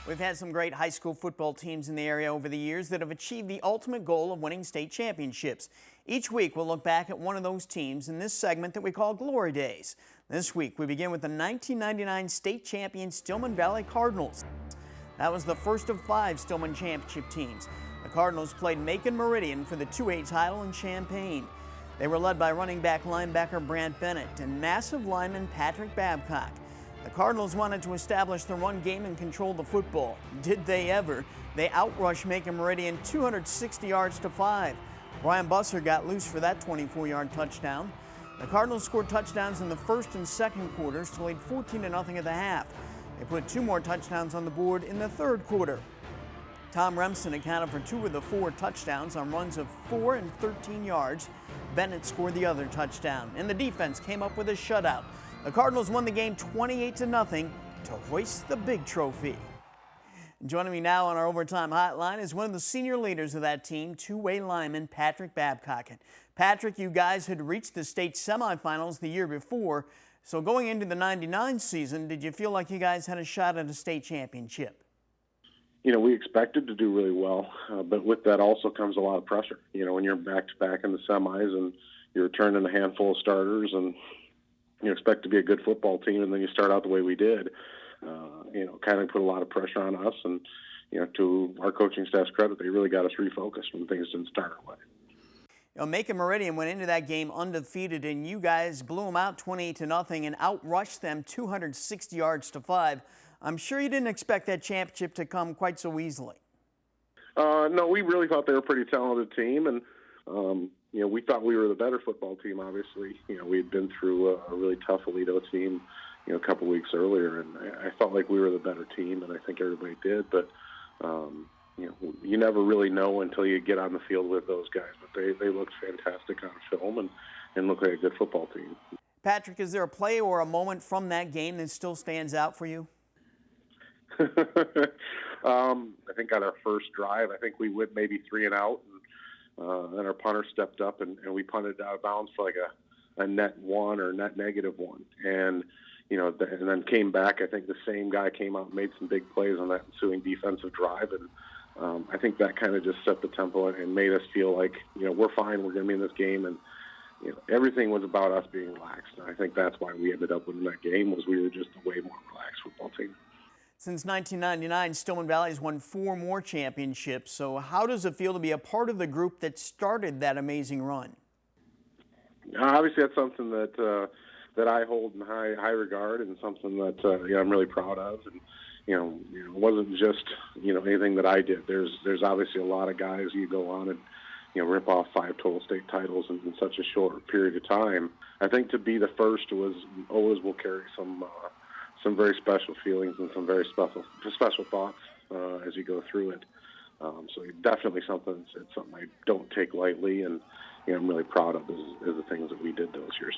We've had some great high school football teams in the area over the years that have achieved the ultimate goal of winning state championships. Each week, we'll look back at one of those teams in this segment that we call Glory Days. This week, we begin with the 1999 state champion Stillman Valley Cardinals. That was the first of 5 Stillman championship teams. The Cardinals played Macon Meridian for the 2A title in Champaign. They were led by running back linebacker Brant Bennett and massive lineman Patrick Babcock. The Cardinals wanted to establish the run game and control the football. Did they ever? They outrushed Macon Meridian 260 yards to 5. Brian Busser got loose for that 24-yard touchdown. The Cardinals scored touchdowns in the first and second quarters to lead 14-0 at the half. They put 2 more touchdowns on the board in the third quarter. Tom Remsen accounted for 2 of the 4 touchdowns on runs of 4 and 13 yards. Bennett scored the other touchdown, and the defense came up with a shutout. The Cardinals won the game 28-0 to hoist the big trophy. Joining me now on our overtime hotline is one of the senior leaders of that team, 2A lineman Patrick Babcock. Patrick, you guys had reached the state semifinals the year before, so going into the '99 season, did you feel like you guys had a shot at a state championship? You know, we expected to do really well, but with that also comes a lot of pressure. You know, when you're back-to-back in the semis and you're returning a handful of starters and you expect to be a good football team, and then you start out the way we did, you know, kind of put a lot of pressure on us. And, you know, to our coaching staff's credit, they really got us refocused when things didn't start our way. You know, Macon Meridian went into that game undefeated, and you guys blew them out 28-0 and outrushed them 260 yards to 5. I'm sure you didn't expect that championship to come quite so easily. No, we really thought they were a pretty talented team, and you know, we thought we were the better football team. Obviously, you know, we had been through a really tough Aledo team, you know, a couple weeks earlier, and I felt like we were the better team, and I think everybody did. But you know, you never really know until you get on the field with those guys. But they looked fantastic on film and looked like a good football team. Patrick, is there a play or a moment from that game that still stands out for you? I think on our first drive, I think we went maybe 3 and out, and our punter stepped up and we punted out of bounds for like a net 1 or net -1, and you know, and then came back. I think the same guy came out and made some big plays on that ensuing defensive drive, and I think that kind of just set the tempo and made us feel like, you know, we're fine, we're going to be in this game, and you know, everything was about us being relaxed. And I think that's why we ended up winning that game, was we were just a way more relaxed football team. Since 1999, Stillman Valley has won 4 more championships. So how does it feel to be a part of the group that started that amazing run? Obviously, that's something that I hold in high regard, and something that you know, I'm really proud of. And you know, it wasn't just, you know, anything that I did. There's obviously a lot of guys you go on and, you know, rip off 5 total state titles in such a short period of time. I think to be the first always will carry some very special feelings and some very special thoughts as you go through it. So definitely something I don't take lightly, and you know, I'm really proud of is the things that we did those years.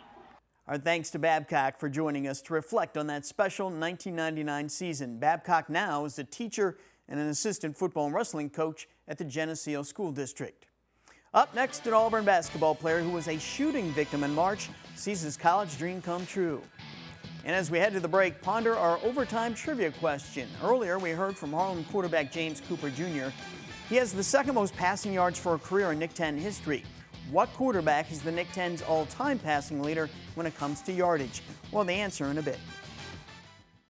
Our thanks to Babcock for joining us to reflect on that special 1999 season. Babcock now is a teacher and an assistant football and wrestling coach at the Geneseo School District. Up next, an Auburn basketball player who was a shooting victim in March sees his college dream come true. And as we head to the break, ponder our overtime trivia question. Earlier, we heard from Harlem quarterback James Cooper Jr. He has the 2nd most passing yards for a career in Nick 10 history. What quarterback is the Nick 10's all-time passing leader when it comes to yardage? Well, the answer in a bit.